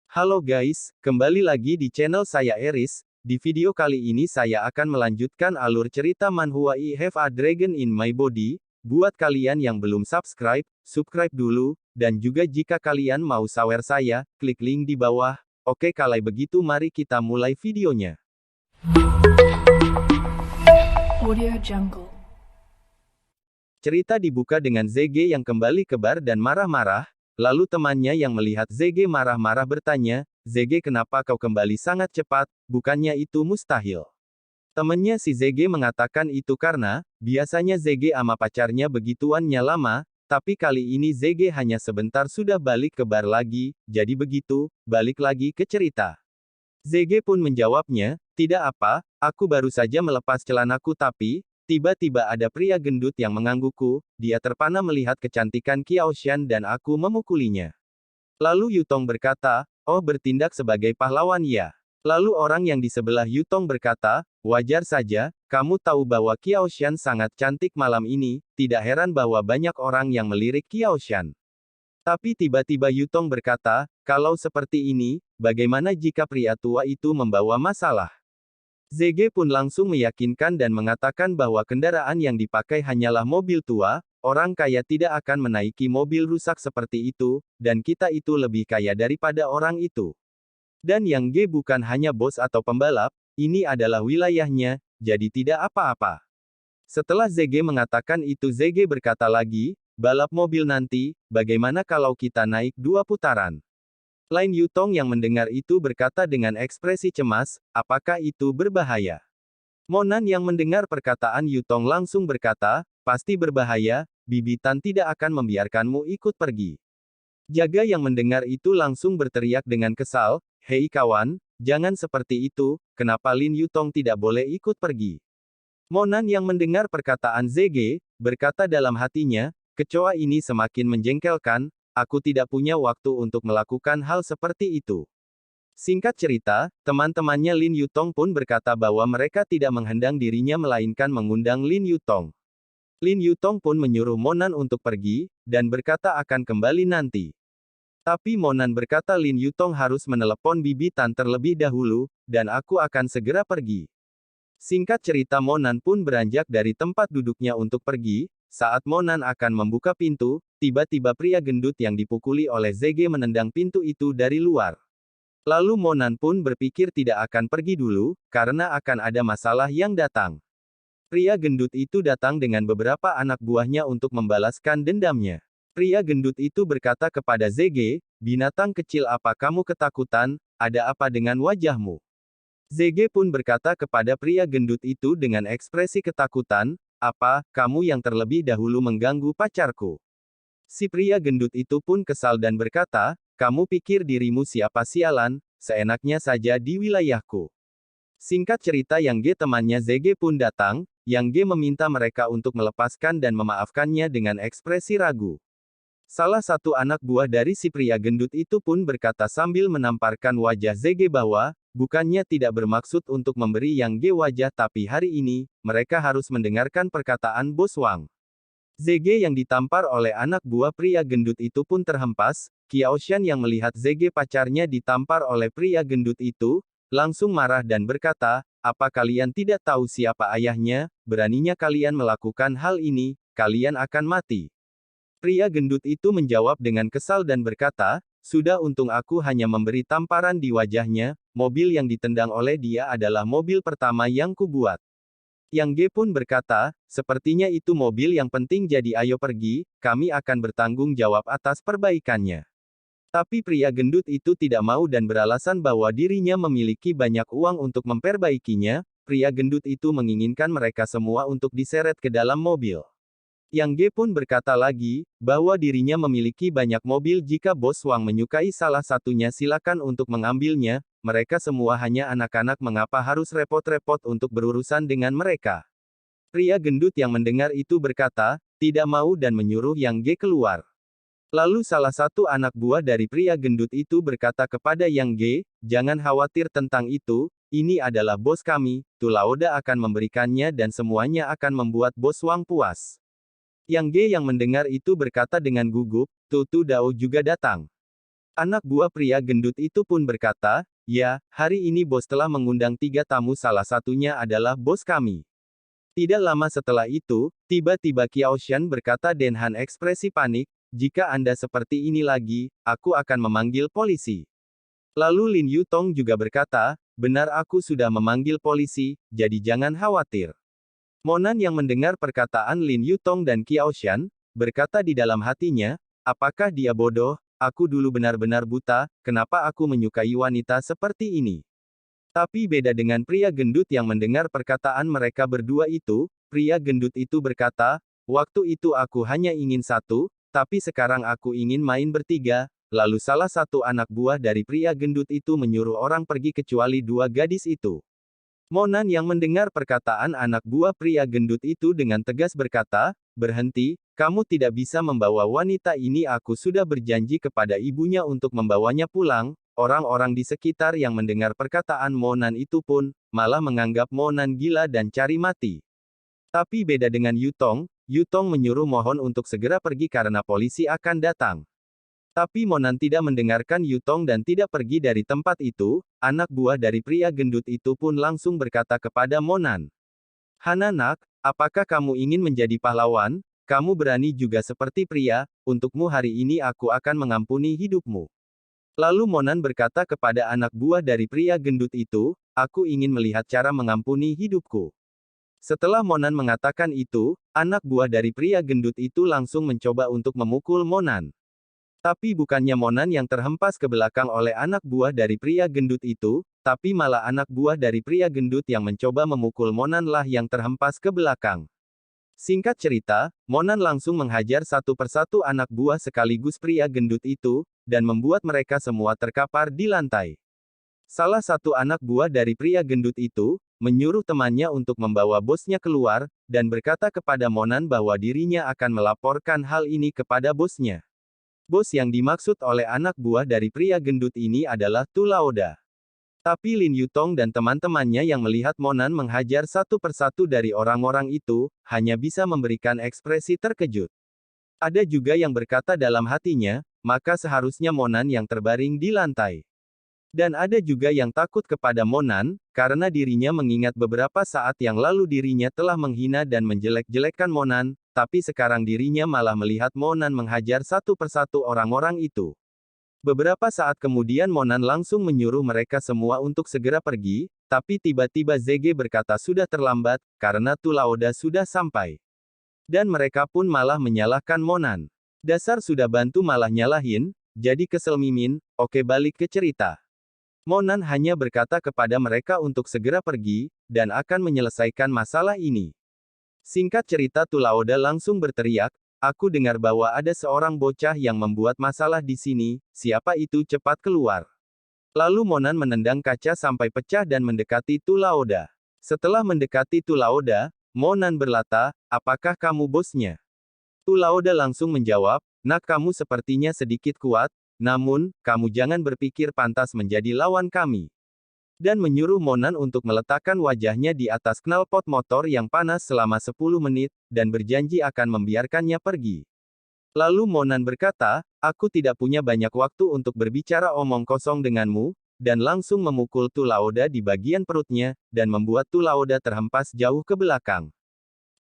Halo guys, kembali lagi di channel saya Eris. Di video kali ini saya akan melanjutkan alur cerita manhwa I Have a Dragon in My Body. Buat kalian yang belum subscribe, subscribe dulu, dan juga jika kalian mau sawer saya, klik link di bawah. Oke kalau begitu mari kita mulai videonya. Audio Jungle. Cerita dibuka dengan ZG yang kembali ke bar dan marah-marah. Lalu temannya yang melihat ZG marah-marah bertanya, ZG kenapa kau kembali sangat cepat, bukannya itu mustahil. Temennya si ZG mengatakan itu karena, biasanya ZG ama pacarnya begituannya lama, tapi kali ini ZG hanya sebentar sudah balik ke bar lagi, jadi begitu, balik lagi ke cerita. ZG pun menjawabnya, tidak apa, aku baru saja melepas celanaku tapi, tiba-tiba ada pria gendut yang menggangguku, dia terpana melihat kecantikan Qiaoshan dan aku memukulinya. Lalu Yutong berkata, oh bertindak sebagai pahlawan ya. Lalu orang yang di sebelah Yutong berkata, wajar saja, kamu tahu bahwa Qiaoshan sangat cantik malam ini, tidak heran bahwa banyak orang yang melirik Qiaoshan. Tapi tiba-tiba Yutong berkata, kalau seperti ini, bagaimana jika pria tua itu membawa masalah? ZG pun langsung meyakinkan dan mengatakan bahwa kendaraan yang dipakai hanyalah mobil tua, orang kaya tidak akan menaiki mobil rusak seperti itu, dan kita itu lebih kaya daripada orang itu. Dan yang G bukan hanya bos atau pembalap, ini adalah wilayahnya, jadi tidak apa-apa. Setelah ZG mengatakan itu ZG berkata lagi, balap mobil nanti, bagaimana kalau kita naik 2 putaran? Lain Yutong yang mendengar itu berkata dengan ekspresi cemas, apakah itu berbahaya? Monan yang mendengar perkataan Yutong langsung berkata, pasti berbahaya, Bibi Tan tidak akan membiarkanmu ikut pergi. Jaga yang mendengar itu langsung berteriak dengan kesal, hei kawan, jangan seperti itu, kenapa Lin Yutong tidak boleh ikut pergi? Monan yang mendengar perkataan ZG, berkata dalam hatinya, kecoa ini semakin menjengkelkan, aku tidak punya waktu untuk melakukan hal seperti itu. Singkat cerita, teman-temannya Lin Yutong pun berkata bahwa mereka tidak menghendang dirinya melainkan mengundang Lin Yutong. Lin Yutong pun menyuruh Monan untuk pergi, dan berkata akan kembali nanti. Tapi Monan berkata Lin Yutong harus menelepon Bibi Tan terlebih dahulu, dan aku akan segera pergi. Singkat cerita Monan pun beranjak dari tempat duduknya untuk pergi. Saat Monan akan membuka pintu, tiba-tiba pria gendut yang dipukuli oleh ZG menendang pintu itu dari luar. Lalu Monan pun berpikir tidak akan pergi dulu, karena akan ada masalah yang datang. Pria gendut itu datang dengan beberapa anak buahnya untuk membalaskan dendamnya. Pria gendut itu berkata kepada ZG, binatang kecil apa kamu ketakutan, ada apa dengan wajahmu? ZG pun berkata kepada pria gendut itu dengan ekspresi ketakutan, apa, kamu yang terlebih dahulu mengganggu pacarku? Si pria gendut itu pun kesal dan berkata, kamu pikir dirimu siapa sialan, seenaknya saja di wilayahku. Singkat cerita yang G temannya ZG pun datang, yang G meminta mereka untuk melepaskan dan memaafkannya dengan ekspresi ragu. Salah satu anak buah dari si pria gendut itu pun berkata sambil menamparkan wajah ZG bahwa, bukannya tidak bermaksud untuk memberi yang G wajah tapi hari ini, mereka harus mendengarkan perkataan Bos Wang. ZG yang ditampar oleh anak buah pria gendut itu pun terhempas, Qiaoshan yang melihat ZG pacarnya ditampar oleh pria gendut itu, langsung marah dan berkata, apa kalian tidak tahu siapa ayahnya, beraninya kalian melakukan hal ini, kalian akan mati. Pria gendut itu menjawab dengan kesal dan berkata, sudah untung aku hanya memberi tamparan di wajahnya, mobil yang ditendang oleh dia adalah mobil pertama yang kubuat. Yang G pun berkata, sepertinya itu mobil yang penting jadi ayo pergi, kami akan bertanggung jawab atas perbaikannya. Tapi pria gendut itu tidak mau dan beralasan bahwa dirinya memiliki banyak uang untuk memperbaikinya, pria gendut itu menginginkan mereka semua untuk diseret ke dalam mobil. Yang G pun berkata lagi, bahwa dirinya memiliki banyak mobil jika Bos Wang menyukai salah satunya silakan untuk mengambilnya, mereka semua hanya anak-anak mengapa harus repot-repot untuk berurusan dengan mereka. Pria gendut yang mendengar itu berkata, tidak mau dan menyuruh Yang G keluar. Lalu salah satu anak buah dari pria gendut itu berkata kepada Yang G, jangan khawatir tentang itu, ini adalah bos kami, Tu Laoda akan memberikannya dan semuanya akan membuat Bos Wang puas. Yang G yang mendengar itu berkata dengan gugup, Tu Dao juga datang. Anak buah pria gendut itu pun berkata, "Ya, hari ini bos telah mengundang 3 tamu, salah satunya adalah bos kami." Tidak lama setelah itu, tiba-tiba Qiaoshan berkata dengan ekspresi panik, "Jika Anda seperti ini lagi, aku akan memanggil polisi." Lalu Lin Yutong juga berkata, "Benar, aku sudah memanggil polisi, jadi jangan khawatir." Monan yang mendengar perkataan Lin Yutong dan Qiaoshan, berkata di dalam hatinya, "Apakah dia bodoh? Aku dulu benar-benar buta, kenapa aku menyukai wanita seperti ini?" Tapi beda dengan pria gendut yang mendengar perkataan mereka berdua itu, pria gendut itu berkata, "Waktu itu aku hanya ingin satu, tapi sekarang aku ingin main bertiga." Lalu salah satu anak buah dari pria gendut itu menyuruh orang pergi kecuali 2 gadis itu. Monan yang mendengar perkataan anak buah pria gendut itu dengan tegas berkata, "Berhenti, kamu tidak bisa membawa wanita ini, aku sudah berjanji kepada ibunya untuk membawanya pulang." Orang-orang di sekitar yang mendengar perkataan Monan itu pun, malah menganggap Monan gila dan cari mati. Tapi beda dengan Yutong, Yutong menyuruh mohon untuk segera pergi karena polisi akan datang. Tapi Monan tidak mendengarkan Yutong dan tidak pergi dari tempat itu. Anak buah dari pria gendut itu pun langsung berkata kepada Monan, "Hananak, apakah kamu ingin menjadi pahlawan? Kamu berani juga seperti pria, untukmu hari ini aku akan mengampuni hidupmu." Lalu Monan berkata kepada anak buah dari pria gendut itu, "Aku ingin melihat cara mengampuni hidupku." Setelah Monan mengatakan itu, anak buah dari pria gendut itu langsung mencoba untuk memukul Monan. Tapi bukannya Monan yang terhempas ke belakang oleh anak buah dari pria gendut itu, tapi malah anak buah dari pria gendut yang mencoba memukul Monan lah yang terhempas ke belakang. Singkat cerita, Monan langsung menghajar satu persatu anak buah sekaligus pria gendut itu, dan membuat mereka semua terkapar di lantai. Salah satu anak buah dari pria gendut itu, menyuruh temannya untuk membawa bosnya keluar, dan berkata kepada Monan bahwa dirinya akan melaporkan hal ini kepada bosnya. Bos yang dimaksud oleh anak buah dari pria gendut ini adalah Tu Laoda. Tapi Lin Yutong dan teman-temannya yang melihat Monan menghajar satu persatu dari orang-orang itu, hanya bisa memberikan ekspresi terkejut. Ada juga yang berkata dalam hatinya, maka seharusnya Monan yang terbaring di lantai. Dan ada juga yang takut kepada Monan, karena dirinya mengingat beberapa saat yang lalu dirinya telah menghina dan menjelek-jelekkan Monan, tapi sekarang dirinya malah melihat Monan menghajar satu persatu orang-orang itu. Beberapa saat kemudian Monan langsung menyuruh mereka semua untuk segera pergi, tapi tiba-tiba ZG berkata sudah terlambat, karena Tu Laoda sudah sampai. Dan mereka pun malah menyalahkan Monan. "Dasar sudah bantu malah nyalahin, jadi kesel Mimin." Oke, balik ke cerita. Monan hanya berkata kepada mereka untuk segera pergi, dan akan menyelesaikan masalah ini. Singkat cerita Tu Laoda langsung berteriak, "Aku dengar bahwa ada seorang bocah yang membuat masalah di sini, siapa itu, cepat keluar." Lalu Monan menendang kaca sampai pecah dan mendekati Tu Laoda. Setelah mendekati Tu Laoda, Monan berlata, "Apakah kamu bosnya?" Tu Laoda langsung menjawab, "Nak, kamu sepertinya sedikit kuat, namun, kamu jangan berpikir pantas menjadi lawan kami." Dan menyuruh Monan untuk meletakkan wajahnya di atas knalpot motor yang panas selama 10 menit, dan berjanji akan membiarkannya pergi. Lalu Monan berkata, "Aku tidak punya banyak waktu untuk berbicara omong kosong denganmu," dan langsung memukul Tu Laoda di bagian perutnya, dan membuat Tu Laoda terhempas jauh ke belakang.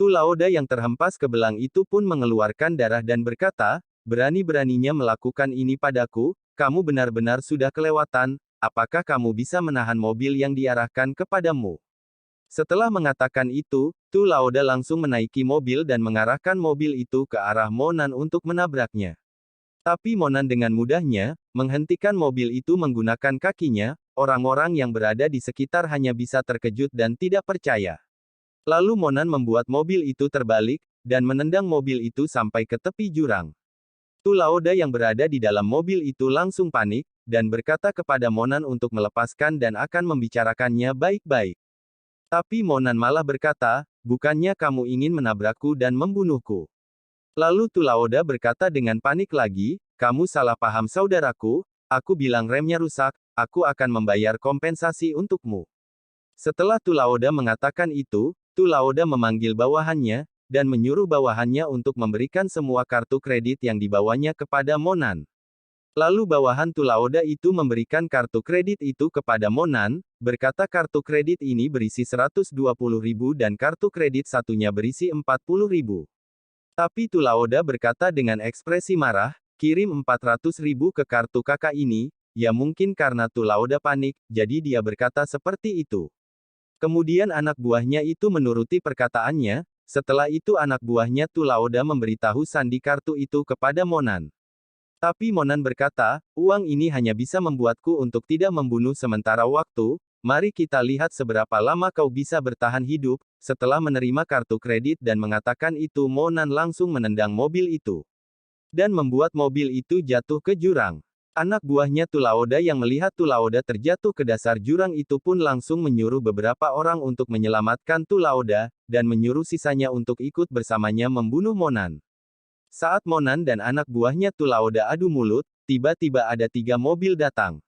Tu Laoda yang terhempas ke belakang itu pun mengeluarkan darah dan berkata, "Berani-beraninya melakukan ini padaku, kamu benar-benar sudah kelewatan. Apakah kamu bisa menahan mobil yang diarahkan kepadamu?" Setelah mengatakan itu, Tu Laoda langsung menaiki mobil dan mengarahkan mobil itu ke arah Monan untuk menabraknya. Tapi Monan dengan mudahnya, menghentikan mobil itu menggunakan kakinya. Orang-orang yang berada di sekitar hanya bisa terkejut dan tidak percaya. Lalu Monan membuat mobil itu terbalik, dan menendang mobil itu sampai ke tepi jurang. Tu Laoda yang berada di dalam mobil itu langsung panik, dan berkata kepada Monan untuk melepaskan dan akan membicarakannya baik-baik. Tapi Monan malah berkata, "Bukannya kamu ingin menabrakku dan membunuhku?" Lalu Tu Laoda berkata dengan panik lagi, "Kamu salah paham saudaraku, aku bilang remnya rusak, aku akan membayar kompensasi untukmu." Setelah Tu Laoda mengatakan itu, Tu Laoda memanggil bawahannya, dan menyuruh bawahannya untuk memberikan semua kartu kredit yang dibawanya kepada Monan. Lalu bawahan Tulauda itu memberikan kartu kredit itu kepada Monan, berkata kartu kredit ini berisi 120.000 dan kartu kredit satunya berisi 40.000. Tapi Tulauda berkata dengan ekspresi marah, kirim 400.000 ke kartu kakak ini, ya mungkin karena Tulauda panik, jadi dia berkata seperti itu. Kemudian anak buahnya itu menuruti perkataannya, setelah itu anak buahnya Tulauda memberitahu sandi kartu itu kepada Monan. Tapi Monan berkata, uang ini hanya bisa membuatku untuk tidak membunuh sementara waktu, mari kita lihat seberapa lama kau bisa bertahan hidup. Setelah menerima kartu kredit dan mengatakan itu Monan langsung menendang mobil itu. Dan membuat mobil itu jatuh ke jurang. Anak buahnya Tulauda yang melihat Tulauda terjatuh ke dasar jurang itu pun langsung menyuruh beberapa orang untuk menyelamatkan Tulauda, dan menyuruh sisanya untuk ikut bersamanya membunuh Monan. Saat Monan dan anak buahnya Tulauda adu mulut, tiba-tiba ada 3 mobil datang.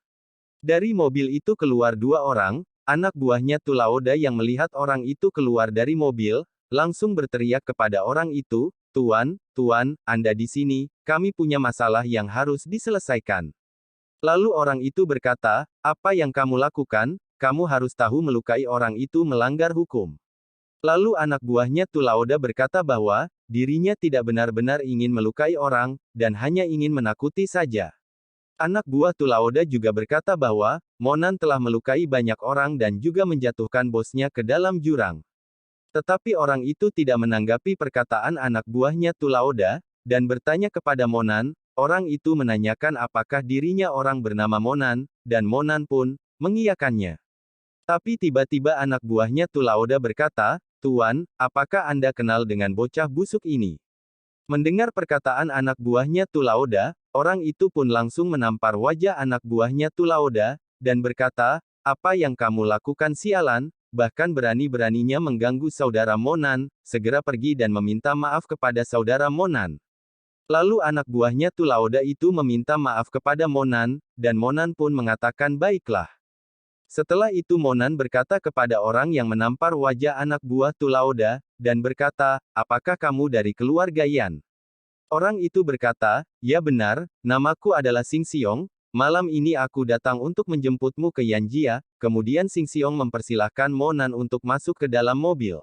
Dari mobil itu keluar 2 orang, anak buahnya Tulauda yang melihat orang itu keluar dari mobil, langsung berteriak kepada orang itu, Tuan, Anda di sini, kami punya masalah yang harus diselesaikan. Lalu orang itu berkata, apa yang kamu lakukan, kamu harus tahu melukai orang itu melanggar hukum. Lalu anak buahnya Tulauda berkata bahwa, dirinya tidak benar-benar ingin melukai orang, dan hanya ingin menakuti saja. Anak buah Tulauda juga berkata bahwa, Monan telah melukai banyak orang dan juga menjatuhkan bosnya ke dalam jurang. Tetapi orang itu tidak menanggapi perkataan anak buahnya Tulauda, dan bertanya kepada Monan, orang itu menanyakan apakah dirinya orang bernama Monan, dan Monan pun, mengiyakannya. Tapi tiba-tiba anak buahnya Tulauda berkata, Tuan, apakah Anda kenal dengan bocah busuk ini? Mendengar perkataan anak buahnya Tulauda, orang itu pun langsung menampar wajah anak buahnya Tulauda, dan berkata, apa yang kamu lakukan sialan, bahkan berani-beraninya mengganggu saudara Monan, segera pergi dan meminta maaf kepada saudara Monan. Lalu anak buahnya Tulauda itu meminta maaf kepada Monan, dan Monan pun mengatakan baiklah. Setelah itu Monan berkata kepada orang yang menampar wajah anak buah Tulauda, dan berkata, apakah kamu dari keluarga Yan? Orang itu berkata, ya benar, namaku adalah Sing Siong, malam ini aku datang untuk menjemputmu ke Yanjia. Kemudian Sing Siong mempersilahkan Monan untuk masuk ke dalam mobil.